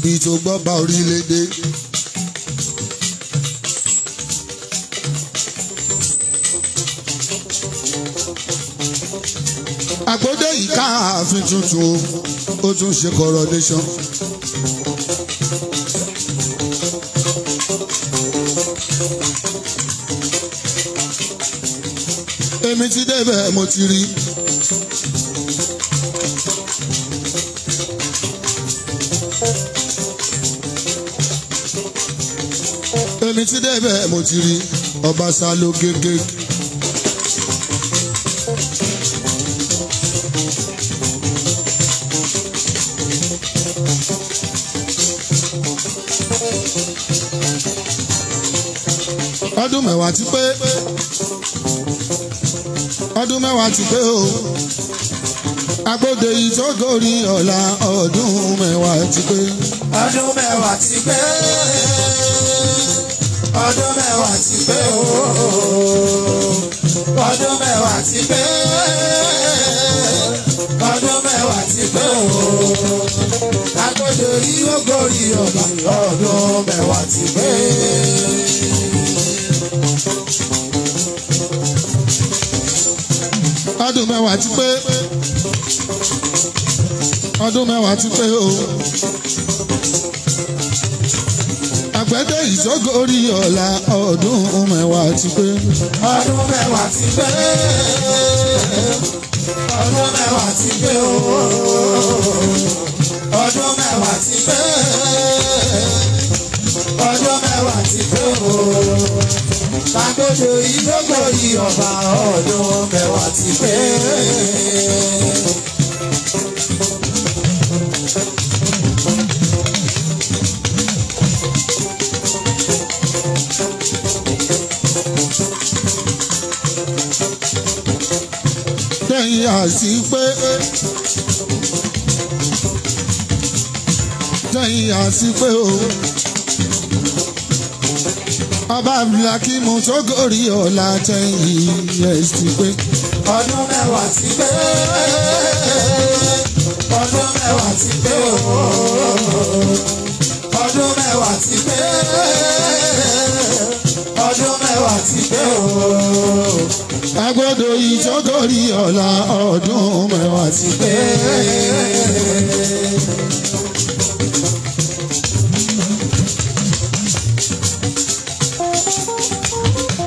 ibi tó gbọ́ bá orílẹ̀-èdè. Àgbódé yìí ká ààfin tuntun ó tún ṣe coronation. Èmi ti débẹ̀ mo ti rí. Èmi ti débẹ̀ mo ti rí ọba sálọ gégé. Ọdún mẹ́wàá ti pé. Ọdún mẹ́wàá ti pé o. Agbódé yìí tó gorí ọ̀la ọdún mẹ́wàá ti pé. Ọdún mẹ́wàá ti pé. Ọdún mẹ́wàá ti pé o. Ọdún mẹ́wàá ti pé. Ọdún mẹ́wàá ti pé o. Agbódé yìí ó gorí ọ̀la ọdún mẹ́wàá ti pé. Ọdún mẹ́wàá ti pé. Ọdún mẹ́wàá ti pé o. Agbódé ìṣógorí ọ̀la ọdún mẹ́wàá ti pé. Ọdún mẹ́wàá ti pé. Ọdún mẹ́wàá ti pé o. Ọdún mẹ́wàá ti pé. Ọdún mẹ́wàá ti pé o. Agbódé ìṣógorí ọba ọdún mẹ́wàá ti pé. Tẹ̀yìn àti pé. Tẹ̀yìn àti pé o. Ọba Abdulhakeem tó gorí ọ̀la tẹ̀yìn ẹ̀ ti pé. Ọdún mẹ́wàá ti pé. Ọdún mẹ́wàá ti pé o. Ọdún mẹ́wàá ti pé. Ọdún mẹ́wàá ti pé o. Agbódé yìí tó gorí ọ̀la ọdún mẹ́wàá ti pé.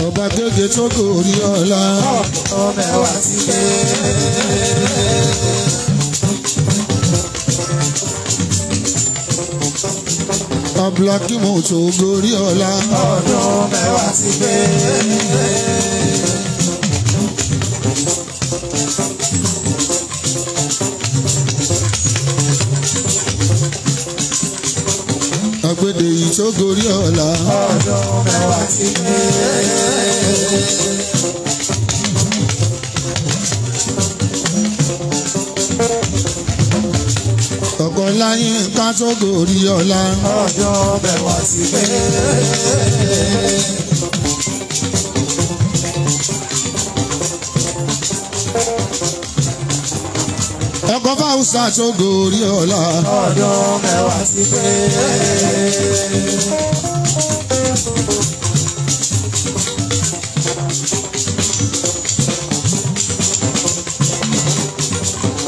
Ọba Gégé tó gorí ọ̀la ọdún mẹ́wàá ti pé. Abdulhakeem tó gorí ọ̀la ọdún mẹ́wàá ti pé. Agbódé yìí tó gorí ọ̀la ọdún mẹ́wàá ti pé. ọ̀pọ̀ láyé ká tó gorí ọ̀la. Ọdún mẹ́wàá ti pé. Ọkọ̀ Fáwùsà tó gorí ọ̀la. Ọdún mẹ́wàá ti pé.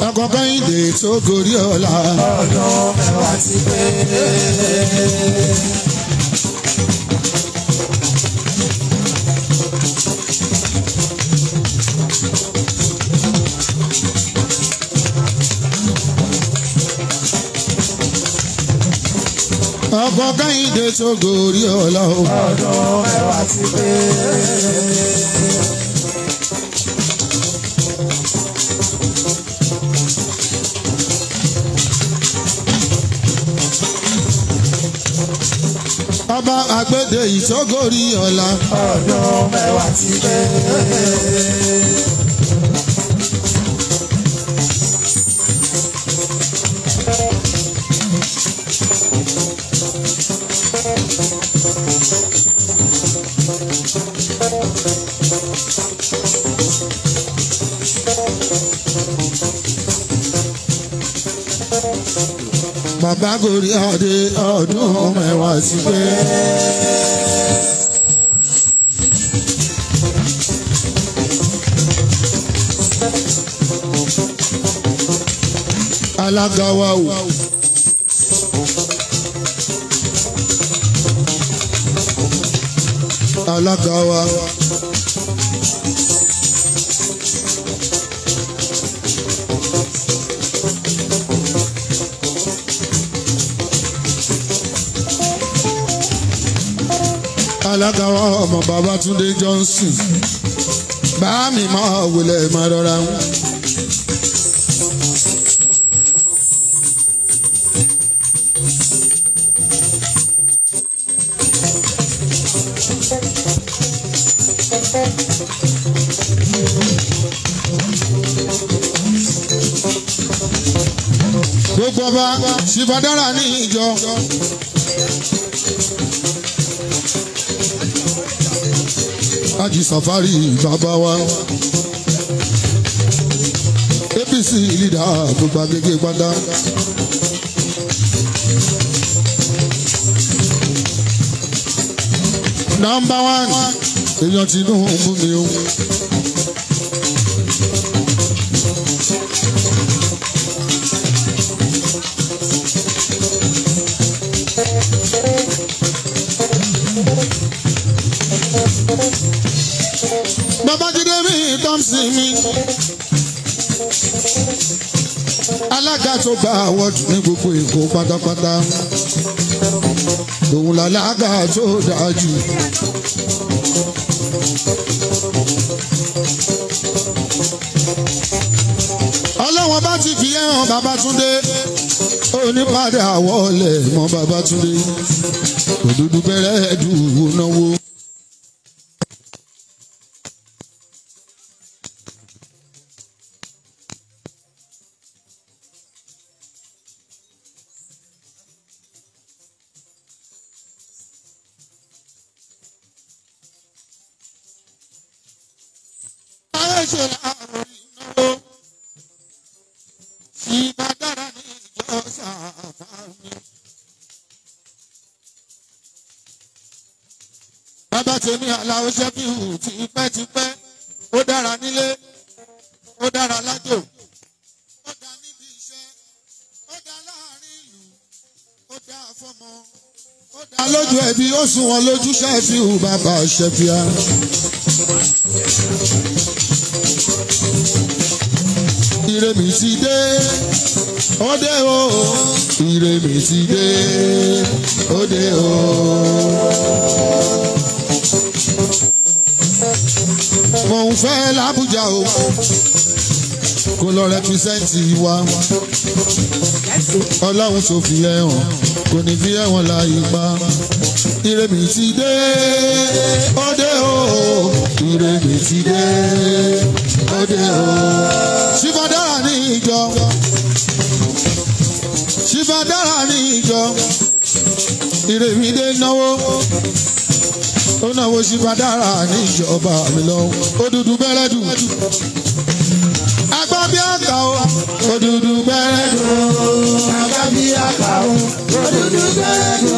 Ọkọ̀ Kẹ́hìndé tó gorí ọ̀la. Ọdún mẹ́wàá ti pé. Ọkọ̀ Kẹ́hìndé tó gorí ọ̀la. Ọdún mẹ́wàá ti pé. Ọba Agbódé yìí tó gorí ọ̀la. Ọdún mẹ́wàá ti pé. bàbá gorí adé ọdún mẹ́wàá sí pé. alága wa o. alága wa. alága wa ọmọ Babátúndé Johnson bá mi máa wọlé máa rọra ń. gbogbo ọba ṣìbádára ní ìjọ. Ají Safari bàbá wa. APC leader gbogbo agbègbè padà. Number 1 èèyàn Tinubu mi o. Babájídé mi Thompson mi alága tó gba àwọ̀dù ní gbogbo Èkó pátápátá òun làlága tó dáa jù. ọlọ́wọ́n bá ti fi ẹ̀hàn Babátúndé onípàdé àwọ̀lẹ̀ mọ́ Babátúndé òdúdú bẹ̀rẹ̀ dùn náwó. Bàbá tèmi Àlàó Ṣẹ́fíù tipẹ́tipẹ́ ó dára nílé ó dára lájò ó dá níbi iṣẹ́ ó dá láàrin ìlú ó dá fọ́mọ ó dá lójú ẹbí ó sùn wọn lójú Ṣẹ́fíù bàbá Ṣẹ́fíà. Ire mi ti dé ó dé o ire mi ti dé ó dé o. Mo ń fẹ́ l'Abuja o kó lọ rẹpísẹ́ǹtì wa Ọlọ́run tó fi ẹ̀hàn kò ní fi ẹ̀wọ̀n láyé pa. Ire mi ti dé ó dé o ire mi ti dé ó dé o. Ṣìbádára ní ìjọ Ṣìbádára ní ìjọ ire mi dé náwó ó náwó Ṣìbádára ní ìjọba mi lọ òdúdú bẹ́rẹ́dù agbá bí àkà o òdúdú bẹ́rẹ́dù Agbá bí àkà o òdúdú bẹ́rẹ́dù.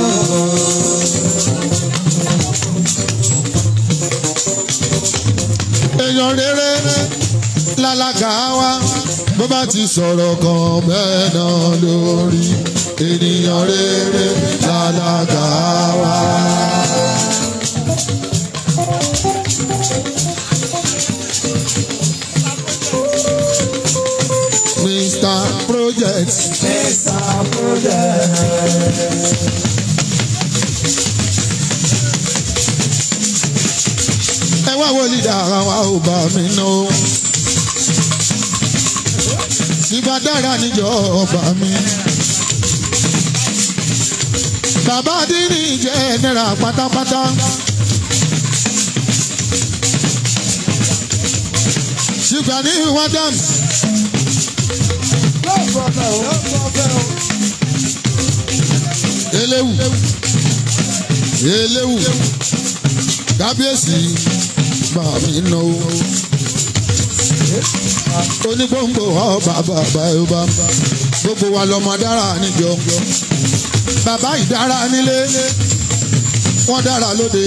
èèyàn rere lálága wa bó bá ti sọ̀rọ̀ kan bẹ́ẹ̀ náà lórí ènìyàn rere lálága wa. Mr. Project. Mr. Project. Ẹ wá wo lídà ara wa ò bá mi ná o. Ṣìbádára níjọba mi. Bàbá Adínì jẹ́ náírà pátápátá. Ṣùgbọ́n ní Adams. Eléwu Eléwu kábíyèsí bá mi ná o. onígbòǹgbò ọba bàbá ọba gbogbo wa lọmọ dára níjọ bàbá ìdára nílé wọ́n dára lóde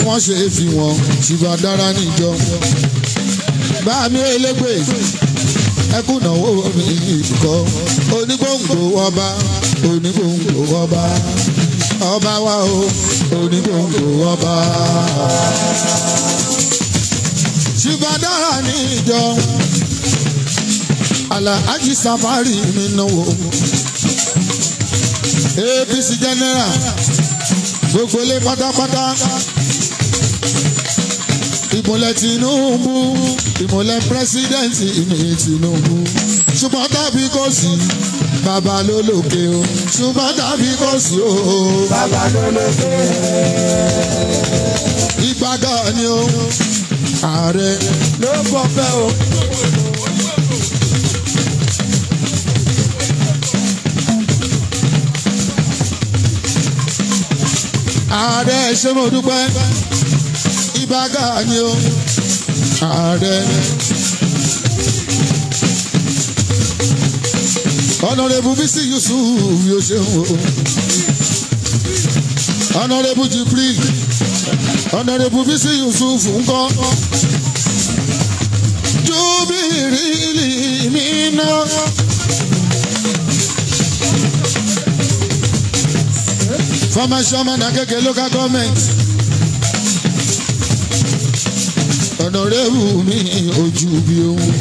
wọ́n ṣe é fi wọn ṣùgbọ́n dára níjọ bá mi elégbè ẹkún náwó mi kọ onígbòǹgbò ọba onígbòǹgbò ọba ọba wa o onígbòǹgbò ọba ṣùgbọ́n dára níjọ Alhaji Safari mi náwó APC general gbogbo ilé pátápátá ìmọ̀lẹ̀ Tinubu ìmọ̀lẹ̀ pírẹsidẹ́ǹtì ìmì Tinubu ṣùgbọ́n tàbí kò sí bàbá ló lókè o ṣùgbọ́n tàbí kò sí o bàbá ló lókè. ìgbàgà ni o ààrẹ ló kọ fẹ́ o. ààrẹ ṣé mo dúpẹ́ ìbága ni o ààrẹ Honorable Bisi Yusuf yóò ṣe wò Honorable Jibril Honorable Bisi Yusuf ńkọ́ Jubirili mi náà. Former chairman Agege local government. Honorable mi ojú bí ohun.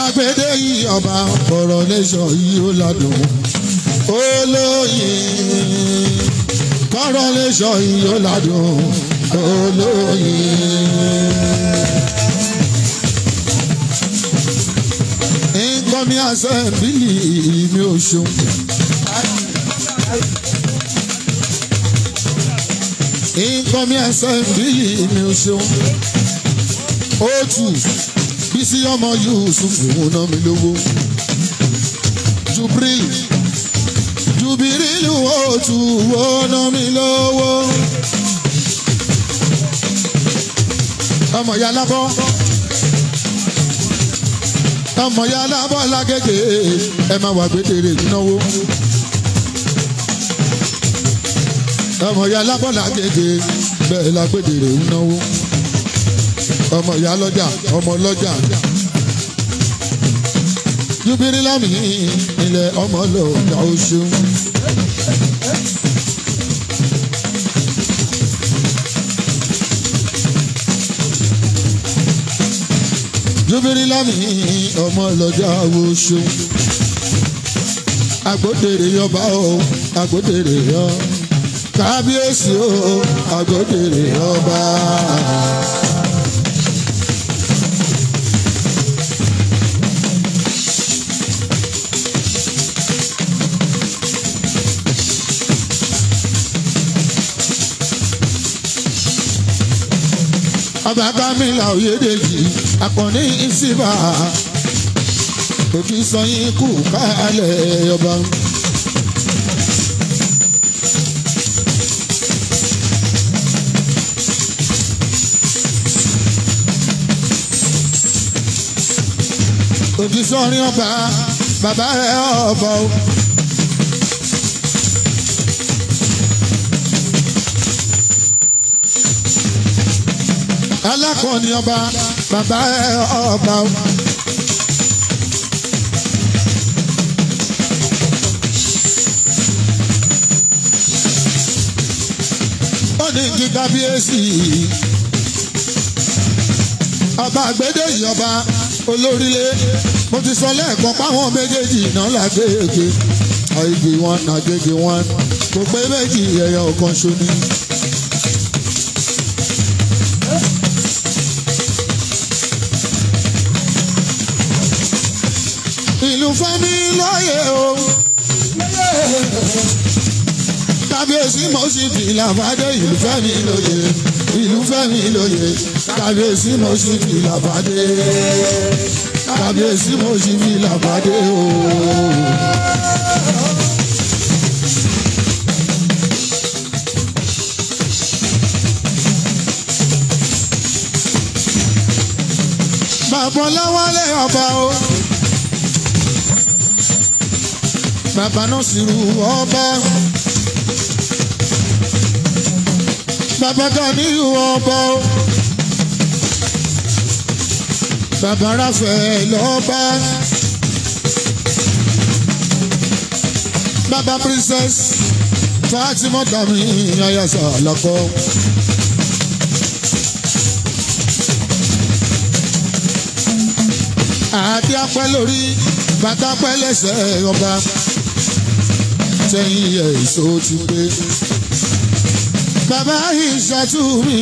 Agbede yìí ọba ọ̀rọ̀ lẹ́sọ̀ yìí ó ládùn. Olóyè kọ́rọ̀ lẹ́sọ̀ yìí ó ládùn. Olóyè. Nkọ́mi assembly mi ò ṣeun. Nkọ́mi assembly mi ò ṣeun. Otu Bísí ọmọ Yusuf ná mi lówó. Jubirilu Otu ná mi lówó. Ọmọ ya lábọ́. Ọmọ ya lábọ́ lágége ẹ máa wà gbẹdẹrẹ náwó. Ọmọ ya lábọ́ lágége bẹ́ẹ̀ la gbẹdẹrẹ náwó. Ọmọ ya lọ́jà ọmọ lọ́jà. Jubirilu mi ilẹ̀ ọmọ lọ́jà oṣù. Jubirilu mi ọmọ lọ́jà oṣù. Agbódèrè ọba o agbódèrè ọ kábíyèsí o agbódèrè ọba. Ọba Kamila Oyèdèjì akọni ìsìbà òkì sọyìn kù kálẹ̀ ọba. Òkì sọrin ọba bàbá ẹ ọba o. Alákọ̀ọ́ni ọba bàbá ẹ ọba o. Ó ní kí kábíyèsí ọba àgbédèyí ọba olórílé mo ti sọ lẹ́ẹ̀kan páwọn méjèèjì náà lágbègbè àìgbè wọn àgbègbè wọn kò pé méjì ẹ̀yà ọ̀kan ṣoní. Ìlú Fẹ́mi lóye o. Kábíyèsí mo sì fi làbádé ìlú Fẹ́mi lóye. Ìlú Fẹ́mi lóye. Kábíyèsí mo sì fi làbádé. Kábíyèsí mo sì fi làbádé o. ọba o. Bàbá náà sì rú ọba. Bàbá Ganiyu ọba o. Bàbá Raphael ọba. Bàbá Princess Fatima Tami Ayasa Alako. Àti apẹ́ lórí bàtà pẹ́ lẹ́sẹ̀ ọba. Sẹ́yìn èso ti pé. Bàbá Ìṣàtú mi.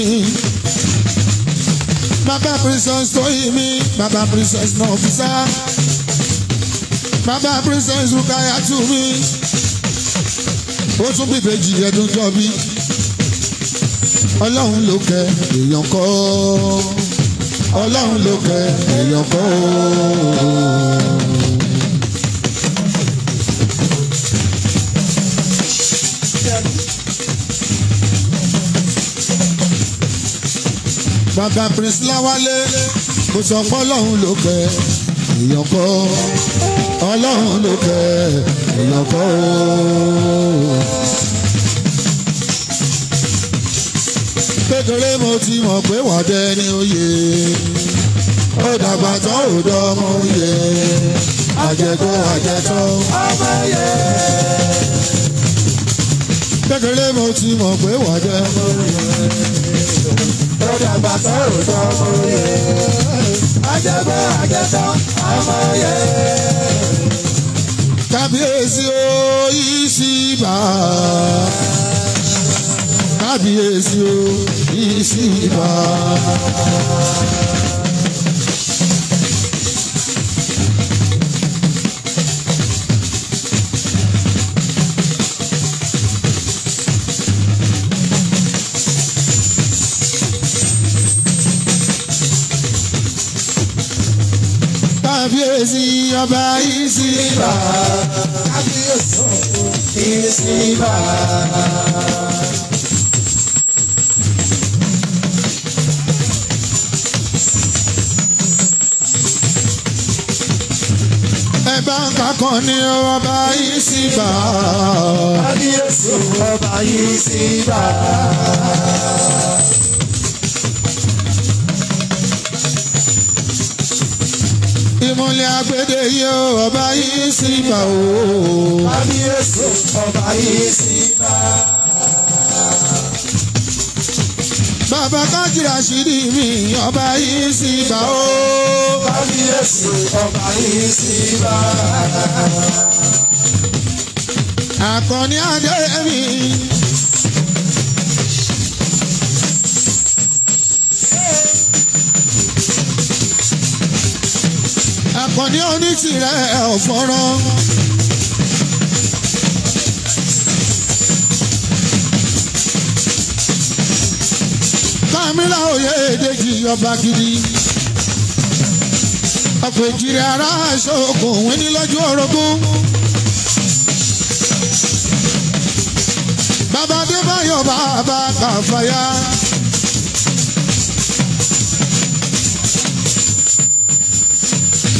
Bàbá Princess Tóyìnmí. Bàbá Princess Nọ́físà. Bàbá Princess Rukayatu mi. Ó tún bí ìbejì ẹdún jọ bí. Ọlọ́run ló kẹ èèyàn kọ́. Ọlọ́run ló kẹ èèyàn kọ́. Bàbá Prince Láwálé kò sọ pé Ọlọ́run ló kẹ èèyàn kọ́. Ọlọ́run ló kẹ èèyàn kọ́. Kékeré mo ti mọ̀ pé wà dẹni oyè. Ó dàgbà tán ò dọ́mọ oyè. Àjẹtọ́ àjẹtọ́ ọmọ oyè. Kékeré mo ti mọ̀ pé wà dẹni oyè. Ó dàgbà tán ò dọ́mọ oyè. Àjẹtọ́ àjẹtọ́ ọmọ oyè. Kábíyèsí o Ìṣíbà. Kábíyèsí o Ìṣíbà. Kábíyèsí ọba Ìṣíbà. Kábíyèsí Ìṣíbà. Ẹ̀bá kankan ní ọba Ìṣíbà. Kábíyèsí ọba Ìṣíbà. Ìmọ̀lẹ̀ agbede yìí ọba Ìṣíbà o. Kábíyèsí ọba Ìṣíbà. Bàbá Kájìrà ṣìdí mi ọba Ìṣíbà o. Kábíyèsí ọba Ìṣíbà. Àkànní adé mi. Àkànní onítìrẹ ọ̀fọ́rọ́. Kámílà Oyèdèjì ọba gidi. Ọ̀pọ̀ ìjìrì ara aṣọ́kò òun ní lọ́jọ́ orogún. Bàbá Adébáyọ̀ bàbá Kàfáyà.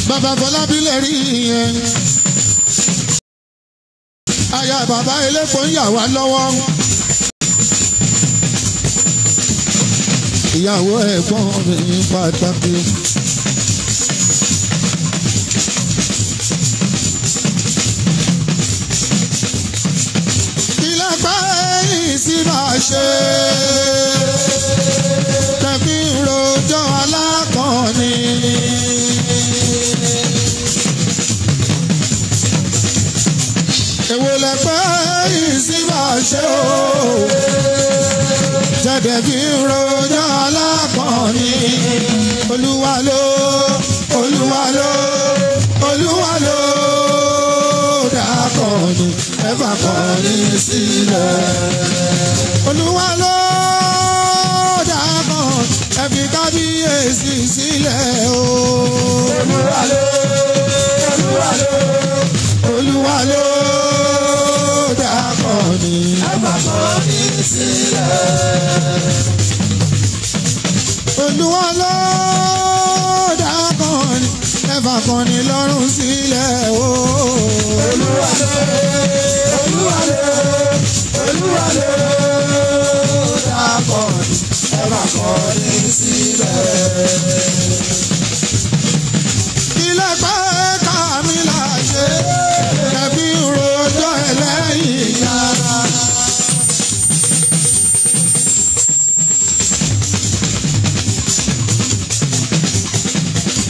Bàbá Fọlábílẹ̀ rí yẹn. Aya bàbá elépo ń yà wá lọ́wọ́. Ìyàwó ẹ̀gbọ́n mi pàtàkì. Ìlàpá ẹ̀yìn sí máa ṣe. Tẹ̀bí rojọ́ alákọ̀ọ́ni. Èwo lẹ̀pẹ́ ẹ̀yìn sí máa ṣe o. Jẹ́dẹ̀ bí rojọ́ alákọ̀ọ́ni. Olúwa ló, Olúwa ló, Olúwa ló dákọ̀ọ́ni. Ẹ fà kọ̀ọ́ni sílẹ̀. Olúwa ló dákọ̀ọ́ni. Ẹ fi kábíyèsí sílẹ̀ o. Olúwa ló, Olúwa ló, Olúwa ló dákọ̀ọ́ni. Ẹ fà kọ̀ọ́ni sílẹ̀. Olúwa ló dákọ̀ọ́ni. Ẹ ẹ̀fà kan ní lọ́rùn sílẹ̀ o. Olúwa ló dákọ̀ ẹ̀fà kan ní sílẹ̀. Ilé pẹ́ ká mi là ṣe kẹ̀bí rojọ́ ẹlẹ́yìn yàrá.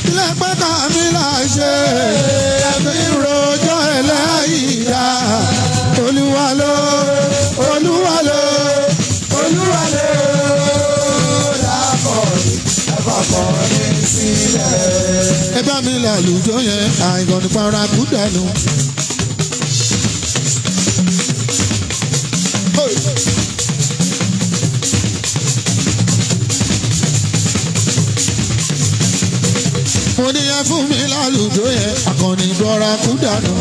Ilé pẹ́ ká mi là ṣe kẹ̀bí rojọ́ ẹlẹ́yìn yàrá. Olúwa ló dákọ̀ ẹ̀fà kan ní sílẹ̀. ẹ bá mi là lùjọ́ yẹn àìgàn nípa ara kú dànù. mo ní ẹ fún mi lálùjọ́ yẹn àkànní bọ́ra kú dànù.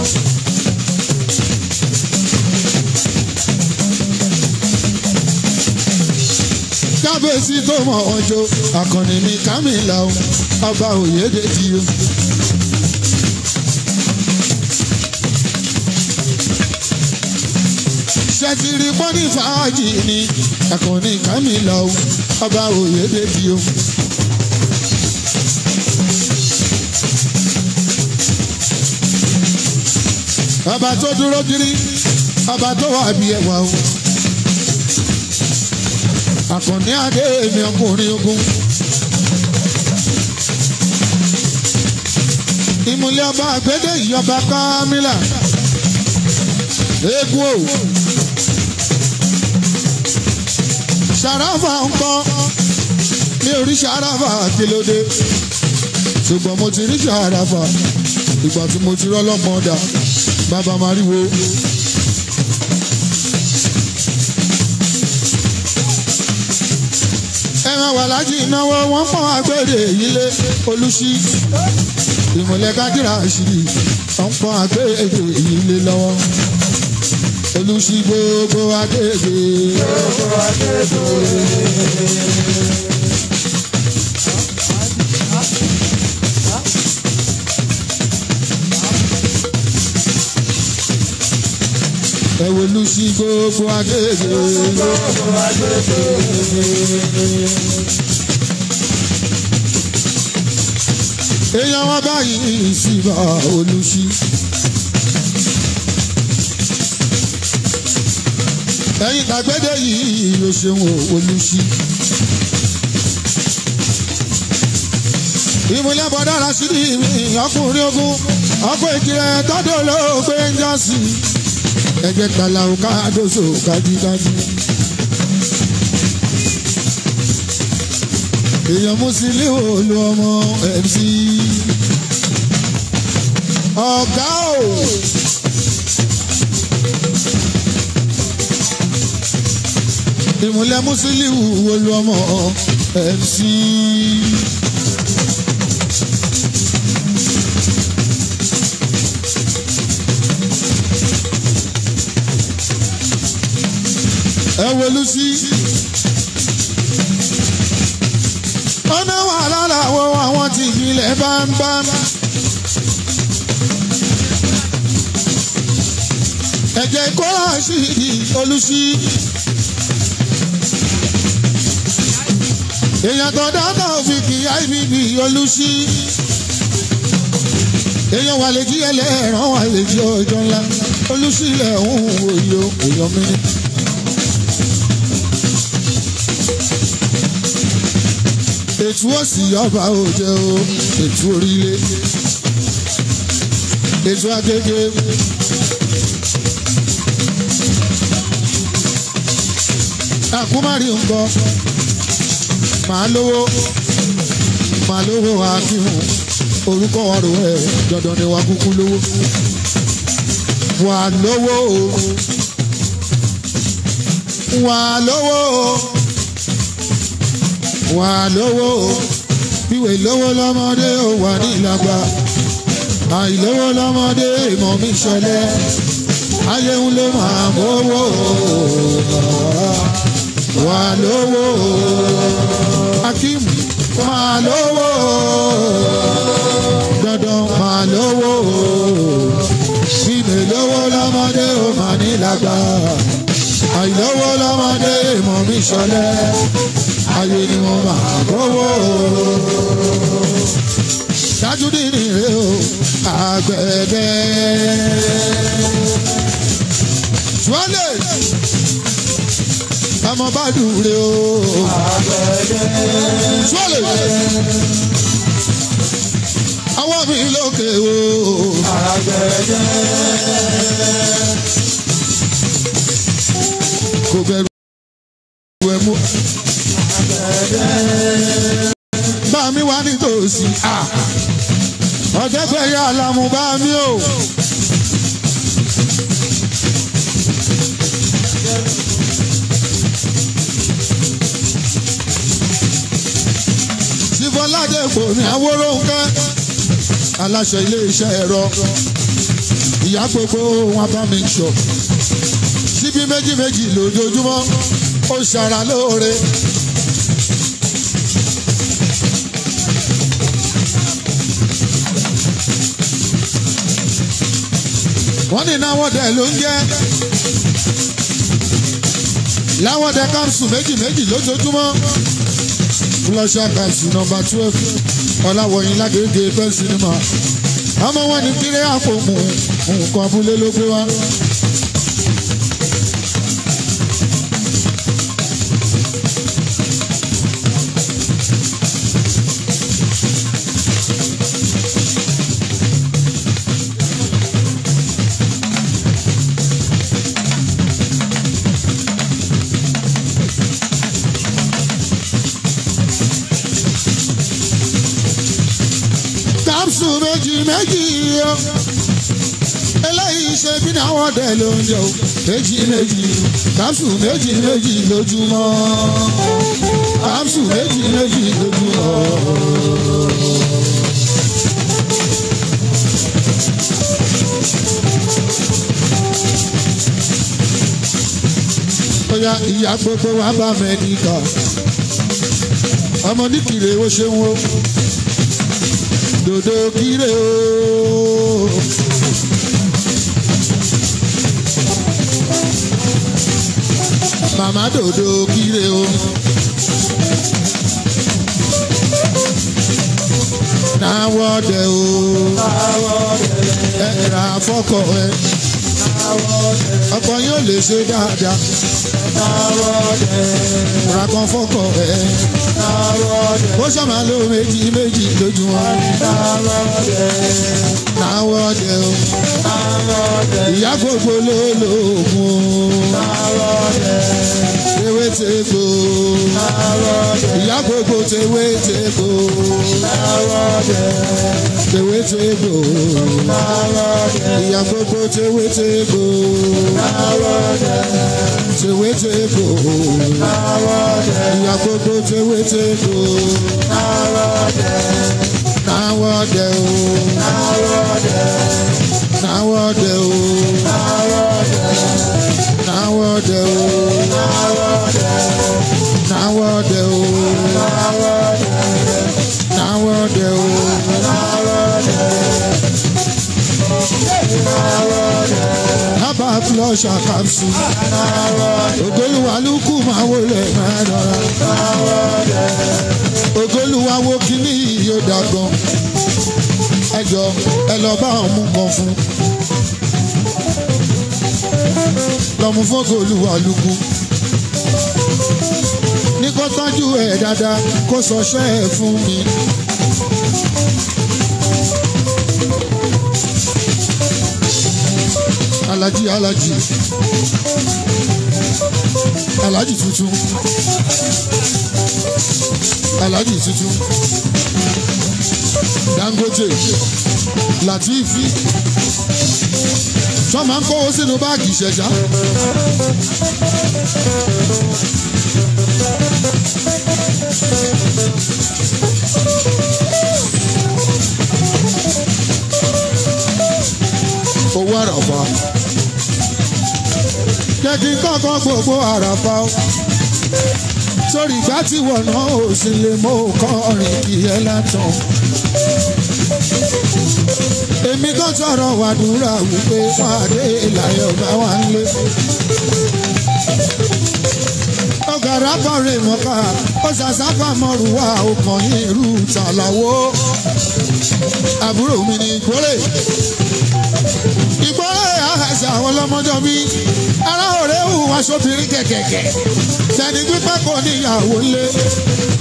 kábíyèsí tó mọ̀ ọjọ́ àkànní ní kámìlà o ọba Oyèdèjì o. ṣètìrì pọ́nì fàájì ni àkànní kámìlà o ọba Oyèdèjì o. ọba tó dúró kiri ọba tó wà bí ẹwà o. àkànní adé mi ọkùnrin ogun. ìmùlẹ̀ ọba àgbédè ìyọba kámílà eégún o. ṣàràfà ń kọ́ mi ò rí ṣàràfà kílódé ṣùgbọ́n mo ti rí ṣàràfà ìgbà tí mo ti rọ́lọ́gbọ́n dà bàbá mariwo. ẹran wà láti náwó wọn pọ́n àgbèrè ilé olùsí ìmùlẹ̀ kájírà àṣírí wọn pọ́n àgbèrè ilé lọ́wọ́ olùsí gbogbo àgbèrè. ẹ wo olùsí gbogbo àgbèrè. èèyàn wọn báyìí síbà olùsí. ẹ̀yin tàgbédè yìí ló ṣeun olùsí. ìmùlẹ̀ bọ̀dá Rashidi ọkùnrin ogun ọkọ̀ ìjìnlẹ̀ tọ́dọ̀ ló gbé ń jọ sí. ẹgbẹ́ kala òkà àdóso kájíkájí. èèyàn Musili olú ọmọ MC ọ̀gá o. ìmùlẹ̀ Musili olú ọmọ MC. ẹ wọlú sí. ọ̀nà wàhálà làwọn àwọn tí ìbílẹ̀ bá ń bá. ẹ̀jẹ̀ kó Rashidi olùsí. èèyàn tó dáná òfin kì í IBB olùsí. èèyàn wà lè jí ẹlẹ́ẹ̀rán wà lè jí ọjọ́ ńlá olùsí ilẹ̀ òun òye èèyàn mi. ètò òsì ọba òjẹ o ètò orílẹ̀ ètò Agége àkúmárì ńkọ màá lówó akíhùn orúkọ ọrọ̀ ẹ̀ dandan ni wà kúkú lówó wà lówó wà lówó ìwé lówó lọ́mọdé ò wà ní ìlàgbà àìlówó lọ́mọdé ìmọ̀ mi ṣẹlẹ̀ ayé ń ló máa mówó wà lówó Akeem wà lówó dandan máa lówó bí mi lówó lọ́mọdé ó máa ní lágbá àìlówó lọ́mọdé mọ̀ mí ṣọlẹ̀ ayé ni mo máa gbówó dájú nínú rẹ o àgbẹ̀dẹ. Tuwálé ọmọ bá dùn rẹ o àgbẹ̀dẹ. Tuwálé àwọn mi lókè o àgbẹ̀dẹ. Kò bẹ̀rù ẹ̀ mú àgbẹ̀dẹ. Bá mi wá nítòsí ọ̀dẹ́gbẹ̀yà àlàmú bá mi o. Sífọ́ládẹ́gbò ní Awórónkẹ́ aláṣẹ ilé iṣẹ́ ẹ̀rọ ìyá gbogbo wọn bá mi sọ síbí méjì méjì lójoojúmọ́ ó ṣara lóore. Wọ́n ní náwọ́dẹ ló ń jẹ́ láwọ́dẹ kápsù méjì méjì lójoojúmọ́ flusher capsule number 12 ọ̀làwọ̀yìn lágége pẹ́ sinimá ọmọ wọn ní kiri àpò mú nǹkan abúlé ló gbé wá. Capsule méjì méjì o eléyìí ṣe bí náwọn dẹ ló ń jẹ o méjì méjì capsule méjì méjì lójúmọ́ capsule méjì méjì lójúmọ́. Bóyá ìyá gbogbo wa bá mẹ́ríkà ọmọ níkìlẹ̀ ó ṣeun o. Dodo kire o mama dodo kire o náwọ́dẹ o ẹ̀rà fọ́kọ ẹ ọkọ yóò lè ṣe dáadáa ra kan fọ́kọ ẹ ó ṣàmà ló méjì méjì lójúmọ́ náwọ́dẹ o ìyá gbogbo ló lóògùn tewétegbò ìyá gbogbo tewétegbò tewétegbò ìyá gbogbo tewétegbò tewétegbò ìyá gbogbo tewétegbò náwọ́dẹ o náwọ́dẹ o náwọ́dẹ o náwọ́dẹ o náwọ́dẹ o. Haba flusher capsule Ògolúwa lukú máa wọlé máa rọra Ògolúwa wo kíní yóò dàgbọ́n ẹjọ́ ẹ lọ bá ọmú kan fún lọ́mú fọ́golúwa lukú ní kó tọ́jú ẹ̀ dáadáa kó sọṣẹ́ ẹ̀ fún mi. Alaji alaji alaji tuntun alaji tuntun Dangote Latifi sọ ma ń kówó sínú báàgì ìṣẹ̀ṣá. Owó àràfà jẹ́ kí n kọ́kọ́ gbogbo àràfà o sórí ìgbà tí wọ́n náà ò sì lè mọ kọrin kì í ẹ́ látàn. èmi kan sọ̀rọ̀ wàdúrà wípé pàdé láyọ̀ bá wà ń lé. ọ̀gàrà bọ̀rẹ̀ mọ́ká ó ṣàṣàfà mọ́rùwá ọkàn yín irú tàlàwó. àbúrò mi ní ìgbórè àṣà àwọn ọlọ́mọjọ́ bí ará òré hù aṣọ́bìnrin kẹ̀kẹ̀kẹ̀ sẹ́ni pípẹ́ kò níyàwó ńlé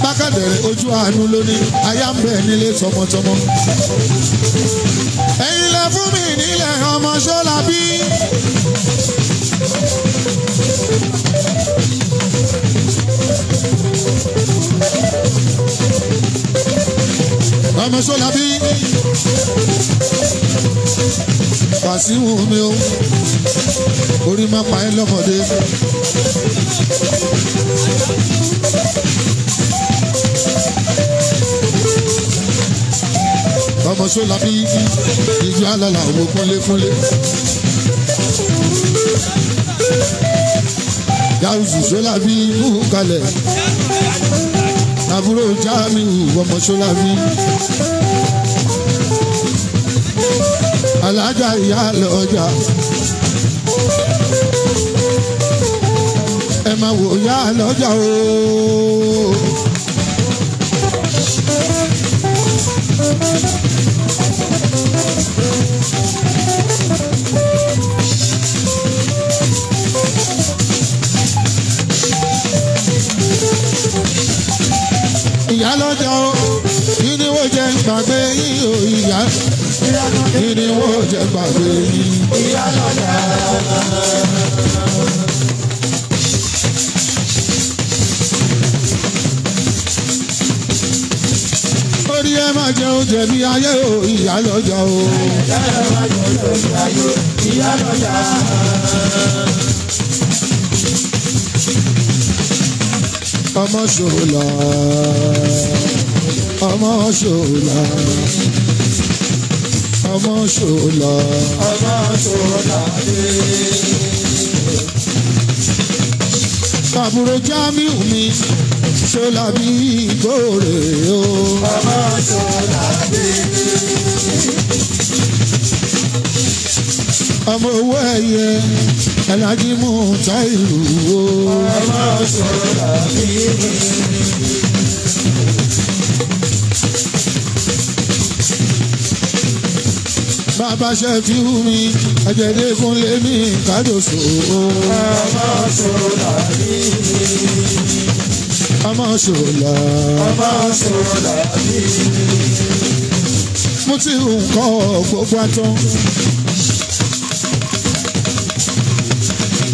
bákàdẹ̀rẹ̀ ojú àánú lóní aya ń bẹ̀ nílé tọmọtọmọ. ẹ̀yin lẹ fún mi nílẹ̀ ọmọ Ṣọ́lábí. ọmọ Ṣọ́lábí Wàsíù mi o orí má pa ẹ́ lọ́mọdé. ọmọ Ṣọ́lábí ìjọ alala òwò kúnlékúnlé. Gáúsù Ṣọ́lábí mú kalẹ̀ àbúrò Jámíù ọmọ Ṣọ́lábí. Alájà ìyá lọ́jà ẹ máa wò ìyá lọ́jà o. ìyá lọ́jà o kí ni wọ́n jẹ́ gbàgbé yín o ìyá. Kí ni wọ́n jẹ́ gbàgbé yín? Ìyá lọ́jà. Orí ẹ máa jẹ oúnjẹ bí ayé o, ìyá lọ́jà o. Ìyá máa jẹ oúnjẹ bí ayé, ìyá lọ́jà. Ọmọ Ṣọlá, ọmọ Ṣọlá. Ọmọ Ṣọlá, ọmọ Ṣọlá dé. Àbúrò Jámíù mi Ṣọ́lábí ìgbòrè o. Ọmọ Ṣọlá dé. ọmọ owó ẹyẹ Alhaji Mutairu o. ọmọ Ṣọlá bí mi. bàbá Ṣẹ́fíù mi Ajẹ́dẹ́kúnlé mi Kájọsọ. ọmọ Ṣọlá bí mi. ọmọ Ṣọlá. ọmọ Ṣọlá bí mi. mo ti ń kọ́ gbogbo àtọ́.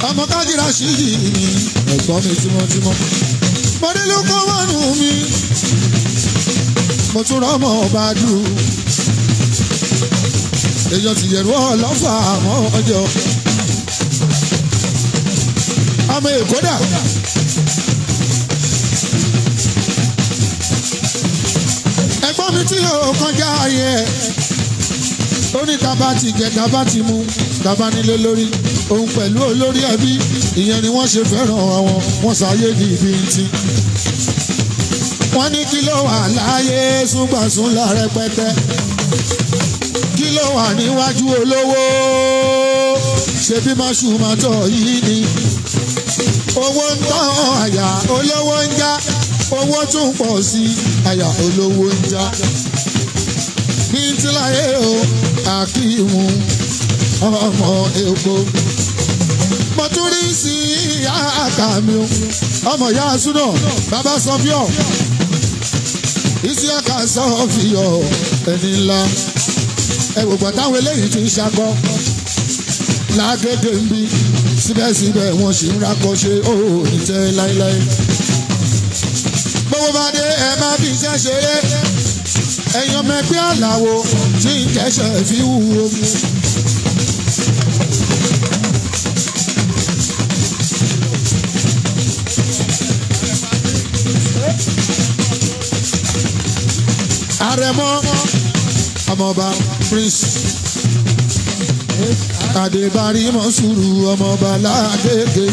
ọmọ Kájí Rashidi mi ẹ̀gbọ́n mi tímọ́tímọ́. mo ní ló kọ́ wọ́nù mi. mo tún rọ́mọ ọba dùn. èèyàn ti yẹ̀rù ọlọ́fà àmọ́ ọjọ́. ọmọ Èkó dà. ẹ̀gbọ́n mi tí yóò kọjá ayẹ. ó ní taba ti jẹ taba ti mu taba nílé lórí. òun pẹ̀lú olórí ẹbí ìyẹn ni wọ́n ṣe fẹ́ràn àwọn wọ́n ṣàyè ní ibi tí. wọ́n ní kí ló wà láyé súngbàsúnlá rẹpẹtẹ. kí ló wà níwájú olówó ṣe bí máṣúmátọ̀ yìí ni. owó ń tán àyà olówó ń já owó tún pọ̀ sí àyà olówó ń já. bí n ti láyé o Akíìmù ọmọ Èkó. mo tún rí sí ìyá àkàmì o ọmọ ìyá Súnà bàbá Sọfíọ̀ Ìsíákà Sọfíọ̀ ẹni ńlá. ẹ gbogbo táwọn eléyìí ti ń ṣakọ lágége ń bí síbẹ̀síbẹ̀ wọ́n sì ń rakọ ṣe ó ní tẹ́ láéláé. gbogbo bá dé ẹ má fi iṣẹ́ ṣeré ẹ̀yin ọmọ ẹgbẹ́ Àlàó tí ń kẹ́sẹ̀ fi wúwo mu. Àrẹ̀mọ ọmọọba Prince Adébárí Mọ́sùrù ọmọọba Lágége.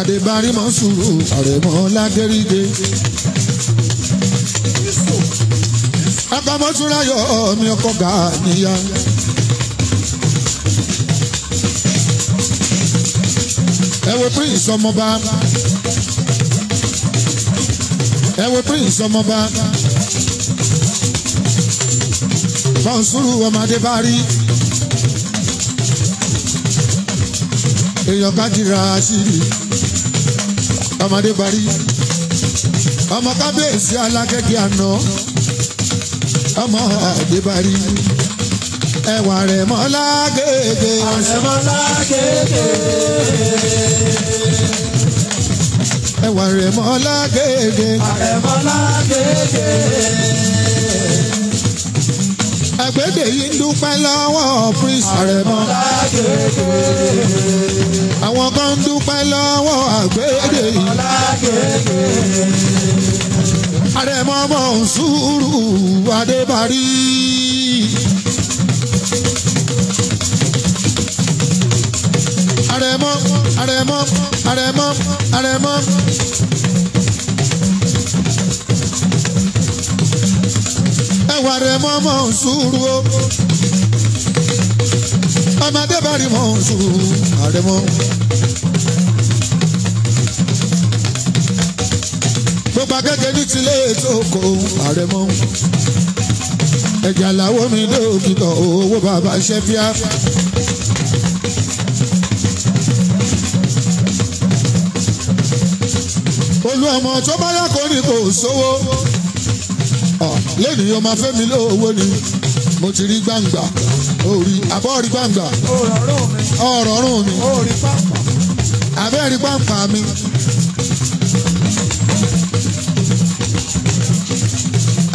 ọmọdé bá rí mọ́ sùúrù àrẹ̀mọ́ lágẹ́rìgẹ́. akamọ́túnráyọ̀ mi ọkọ̀ gà níyà. ẹ wo prince ọmọba ẹ wo prince ọmọba bọ́ǹsùrù ọmọdé bá rí èèyàn kájìra síbi ọmọdé bá rí ọmọ kábíyèsí alágẹ́gẹ́ àná ọmọ àdébárí ẹwà rẹ̀ mọ́ lágége. ẹwà rẹ̀ mọ́ lágége. Àgbẹ̀dẹ yìí ń dúpẹ́ lọ́wọ́ Prince Àrẹ̀mọ. Àwọn kan ń dúpẹ́ lọ́wọ́ àgbẹ̀dẹ yìí. Àrẹ̀mọ Mọ̀nsúrù Adébárí. Àrẹ̀mọ Àrẹ̀mọ Àrẹ̀mọ Àrẹ̀mọ. Ẹwà rẹ̀ mọ́ Mọ̀nsúrù o. Ọmọdé bá rí Mọ̀nsúrù Àrẹ̀mọ. Gbogbo akẹ́kẹ́ ní tilé ètò oko Àrẹ̀mọ. Ẹ̀jà làwọ̀ mi dókítà owó bàbá Ṣẹ́fíà. Olú ọmọ tó bá yá kó ní kò sówó. Lẹ́nu yóò máa fẹ́ mi lówó ni mo ti rí gbangba orí abọ́ rí gbangba ọ̀rọ̀ rùn mi abẹ́ rí pàǹpà mi.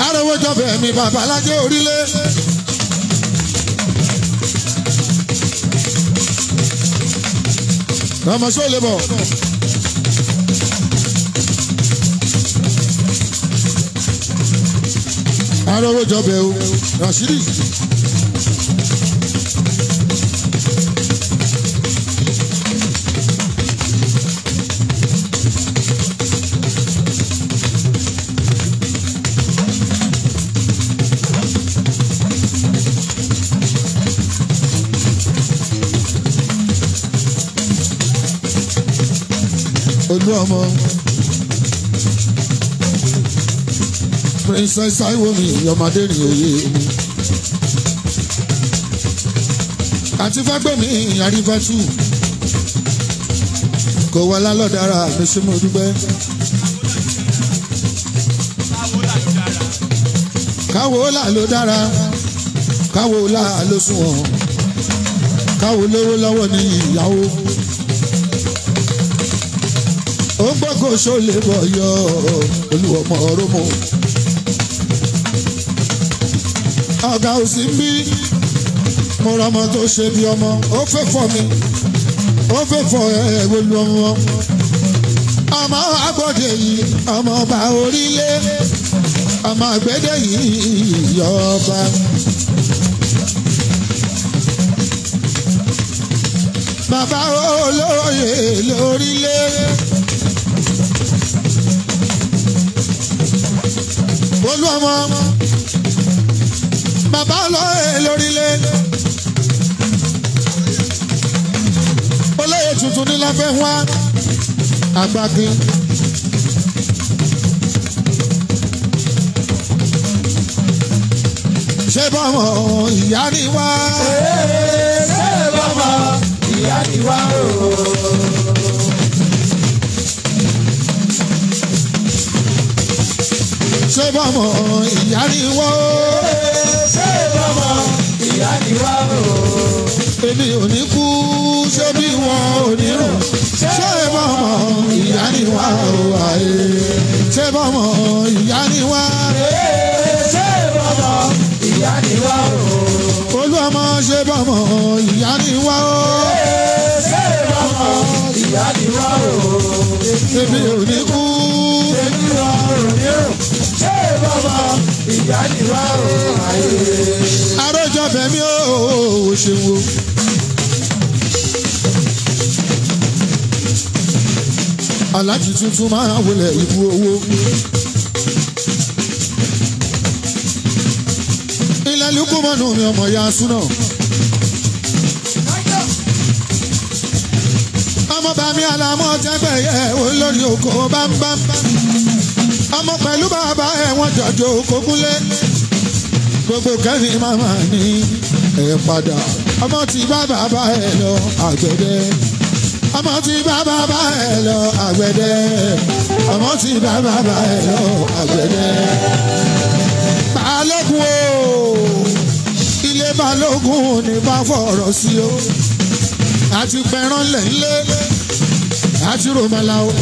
Arówó jọbẹ̀ mi bàbá alájẹ́ orílẹ̀. Ọmọ sọ́ọ́ lè bọ̀. Arówó jọbẹ̀ o Rashidi. Olú ọmọ Princess Aiwomi ọmọdé ní oyè mi àti Fágbèmí àrífẹ́tù kò wá lálọ́dára mi ṣe mo dúpẹ́. Káwo là ló dára káwo là ló sunwọ̀n káwo lówó lọ́wọ́ ní ìyàwó. Ó ń gbọ́ kó ṣó lè bọ̀ yọ olúwọ̀mọ̀ ọ̀rọ̀mọ̀. Ọ̀gá ò sí bí mo rọmọ tó ṣe bí ọmọ ó fẹ́ fọ́ mi ó fẹ́ fọ́ olú ọmọ. Ọmọ agbọ́dẹ yìí ọmọ ọba orílẹ̀ ọmọ àgbẹ̀dẹ yìí yọba. Bàbá olóyè lórílẹ̀. Olú ọmọ bàbá olóyè lórílẹ̀. Olóyè tuntun ní láfẹ́ wá àgbàkin. Ṣé bọ́mọ ìyá ni wá? Ṣé bọ́mọ ìyá ni wá o? Ṣé bọ́mọ ìyá ni wá o? Ṣé bọ́mọ ìyá ni wá o? Èmi ò ní kú ṣé bí wọn ò ní rùn. Ṣé bọ́mọ ìyá ni wá o? Ṣé bọ́mọ ìyá ni wá? Ṣé bọ́mọ ìyá ni wá o? Olú ọmọ ṣé bọ́mọ ìyá ni wá o? Ṣé bọ́mọ ìyá ni wá o? Èmi ò ní kú. Èmi ò ní rùn. Ṣé bọ́mọ ìyá ni wá o? Àròjọ bẹ̀mí ó ṣe wo. alájí tuntun máa wọlé ìbú owó. ilẹ̀ lukumanu mi ọmọ ya súná. ọmọ bàmí àlàmọ́ tẹ́gbẹ̀ yẹ olórí oko bámbám. ọmọ pẹ̀lú bàbá ẹ̀ wọ́n jọjọ kókúnlé. gbogbo kẹ́rin màmá ní ẹ̀ padà. ọmọ tí bá bàbá ẹ̀ lọ àgbẹ̀dẹ. ọmọ tí bá bàbá ẹ̀ lọ àgbẹ̀dẹ. ọmọ tí bá bàbá ẹ̀ lọ àgbẹ̀dẹ. balógun o ilé balógun ní bá fọ̀rọ̀ sí o. àti pẹ̀rán lẹ́ńlẹ́ àti rọmọlá o.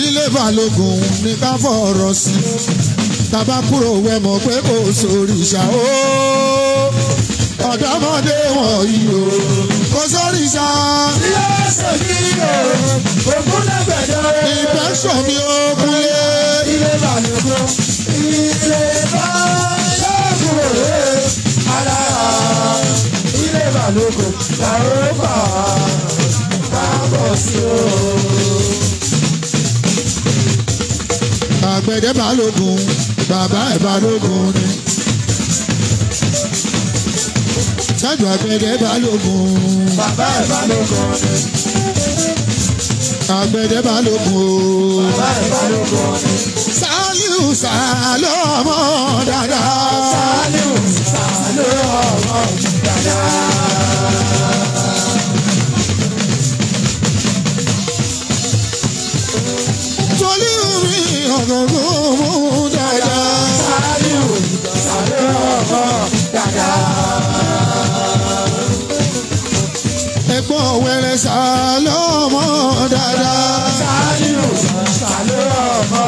ilé balógun ní ká fọ̀rọ̀ sí. tàbá kúrò wẹ̀ mọ̀ pé kò sóríṣà o. ọ̀dọ́mọdé wọ̀nyí o kò sóríṣà. ilé ṣèjì o ògùn lẹ́gbẹ̀dẹ́. ìfẹ́ sọ̀mí ogunlé. ilé balógun ilé balógun òye alára ilé balógun làwọn fà á bọ̀ sí o. àgbẹ̀dẹ balógun bàbá ẹ̀ balógun ni. ṣáájú àgbẹ̀dẹ balógun. bàbá ẹ̀ balógun ni. àgbẹ̀dẹ balógun. bàbá ẹ̀ balógun ni. Sàlíù Sàlọ́mọ dáadáa. Sàlíù Sàlọ́mọ dáadáa. Tolú mi ọ̀gọ̀gọ̀ mú dáadáa. Sàlíù Sàlọ́mọ dáadáa. Ẹ̀gbọ́n wẹ̀rẹ̀ Sàlọ́mọ dáadáa. Sàlíù Sàlọ́mọ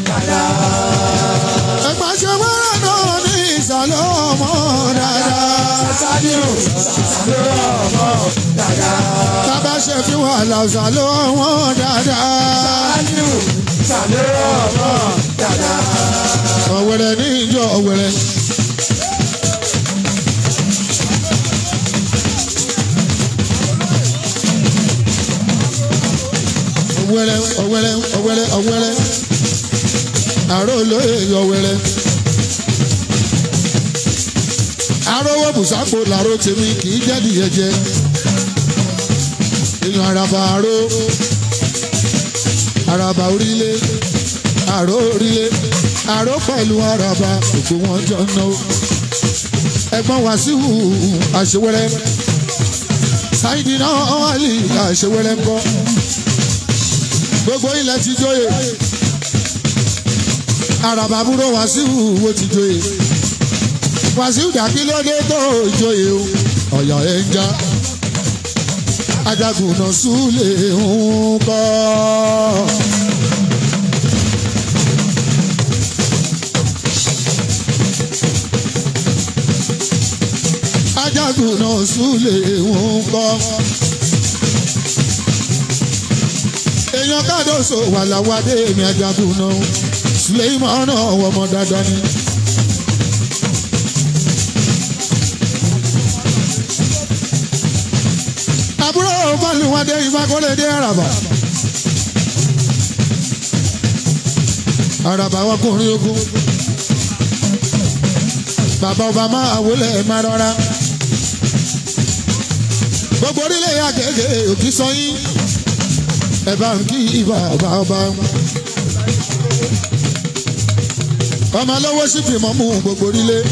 dáadáa. Ẹ̀gbọ́n ṣe wẹ́rẹ̀ náà ní Sàlọ́mọ dáadáa. Sàlíù Sàlọ́mọ dáadáa. Bàbá ṣe fi wàhálà Sàlọ́mọ dáadáa. Sàlíù Sàlọ́mọ dáadáa. Ọ̀wẹ̀rẹ̀ ní ìjọ ọ̀wẹ̀rẹ̀. Ọ̀wẹ̀rẹ̀ ọ̀wẹ̀rẹ̀ ọ̀wẹ̀rẹ̀ ọ̀wẹ̀rẹ̀. Àrò olóyè ọ̀wẹ̀rẹ̀. Arówó bùsápò làró tèmi kì í jẹ́ dìyẹ jẹ. Èèyàn àràbà àró. Àràbà orílẹ̀. Àró orílẹ̀. Àró pẹ̀lú àràbà òkú wọn jọ ná o. Ẹ̀gbọ́n Wàsíù àṣewẹ́rẹ́. Sáìdì náà wàlì àṣewẹ́rẹ́ ń bọ̀. Gbogbo ilẹ̀ ti jóye. Àràbà búrò Wàsíù wo ti jóye. Wàsíù dàkí lóde tó jóye o. Ọ̀yà ẹ̀ ń já. Ajagun náà súlẹ̀ ń kọ́. Ajagun náà súlẹ̀ ń kọ́. Èèyàn kádọ́sọ wà láwádé mi ajagun náà. Suleiman náà wọ́n mọ dáadáa ni. Àbúrò Fálùwádé Ìfakọ́lédé Àràbà. Àràbà ọkùnrin ogun. Bàbá ọba máa wọlé máa rọra. Gbogbo orílẹ̀ yà gègé òkì sọyìn. Ẹ bá ń kí bàbá ọba. Ọmọ lọ́wọ́ sí fìmọ́ mú gbogbo orílẹ̀.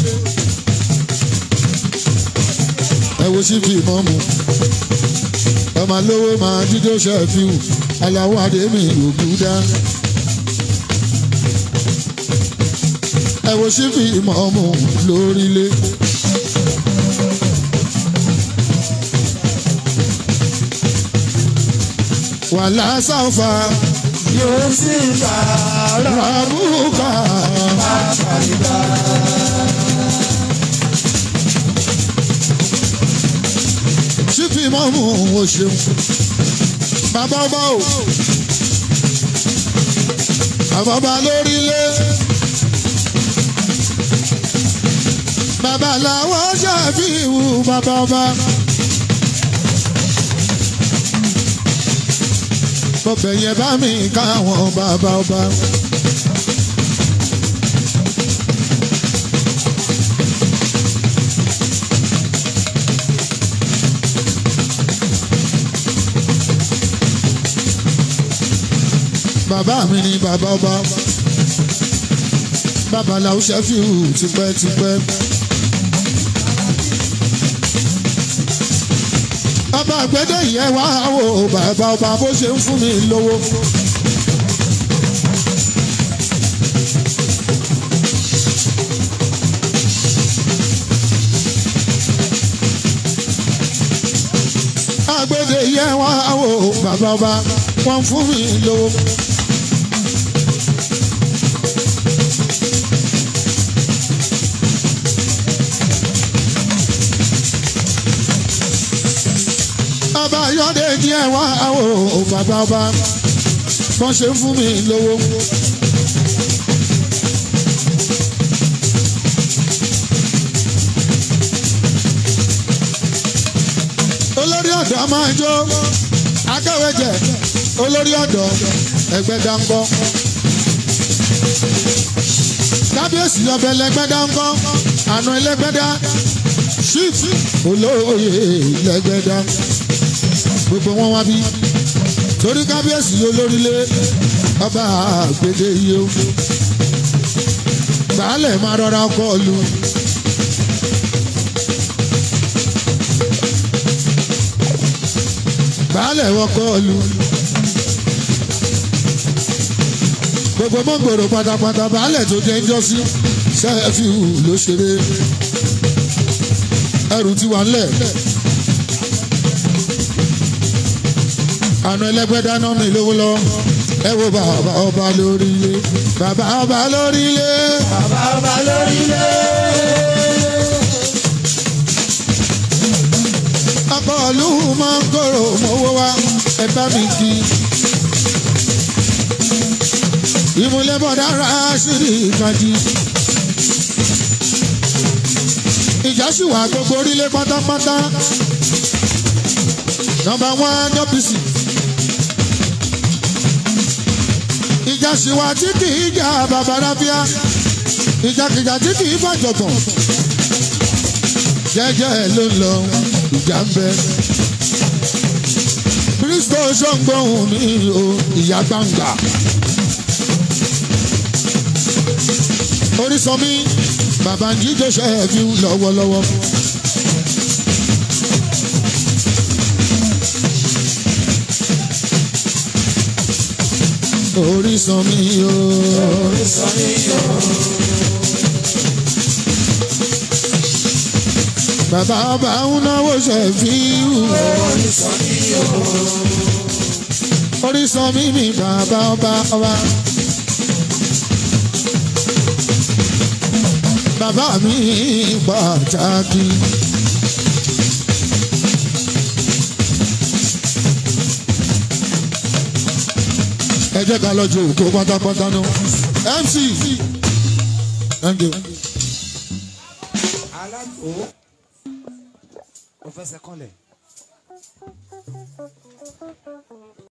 Ẹ wo sí fìmọ́ mú. Ọmọ lówó máa jíjó ṣẹ́fíù. Aláwọ̀ Adémi Ògúdá. Ẹ wo sí fìmọ́ mú lórílẹ̀. Wàlá sáfà yóò sì bá ràbùkà. àkàlìbá. Sífì mọ́mú o ṣeun. Bàbá ọba o. Bàbá ọba lórílẹ̀. Bàbá làwọn ṣàfihàn bàbá ọba. ọbẹ̀ yẹn bá mi káwọn bàbá ọba. bàbá mi ni bàbá ọba babaláwo Ṣẹ́fíù tipẹ́tipẹ́. bàbá àgbẹ̀dẹ yẹn wá wò bàbá ọba bó ṣe ń fún mi lówó. àgbẹ̀dẹ yẹn wá wò bàbá ọba wọ́n fún mi lówó. bàbá yọ̀dé ní ẹ̀wá o bàbá ọba wọ́n ṣe ń fún mi lówó. olórí ọ̀dọ́ máa jó akẹ́wẹ́jẹ olórí ọ̀dọ́ Ẹgbẹ́dá ńkọ́. kábíyèsí ọbẹ̀ lẹ́gbẹ́dá ńkọ́ àná ẹlẹ́gbẹ́dá chief olóyè lẹ́gbẹ́dá gbogbo wọn wá bí torí kábíyèsí olórílé ọba àgbèdè yìí ó gbàálẹ̀ máa rọra kọlù. gbàálẹ̀ wọ́n kọlù. gbogbo mọ́gbòrò pátápátá baálẹ̀ tó jẹ́ ń jọ́ sí Ṣẹ́fíù ló ṣeré ẹrù ti wà ńlẹ̀. àná Ẹlẹ́gbẹ́dá náà mi lówó lọ ẹ wo bàbá ọba lórí ilé bàbá ọba lórí ilé bàbá ọba lórí ilé. ọkọ̀ ìlú máa ń kóró mọ́wó wá ẹ bá mi kí. ìmúlẹ̀ bọ̀dá Rásídì Kànjí. ìjà sì wà gbogbo orílẹ̀ pátápátá. Number 1 OPC. ìjà sì wà tí kì í jà bàbá rábíà. ìjàkìjà tí kì í fàjọ̀gbọ̀n. jẹ́jẹ́ ló ń lọ ìjà ń bẹ. Kristo ṣọ́ngbọ̀n mi o ìyá gbangba. Orísọmí bàbá ń jíjọ Ṣẹ́fíù lọ́wọ́lọ́wọ́. Orísọmí o. Orísọmí o. bàbá ọba ń náwó Ṣẹ́fíù. Orísọmí o. Orísọmí mi bàbá ọba ọba. bàbá mi pàtàkì. ẹ jẹ́ ká lọ ju òkú pátápátá náà. MC. Thank you. Alágbó. Ó fẹsẹ̀ kọ́lẹ̀.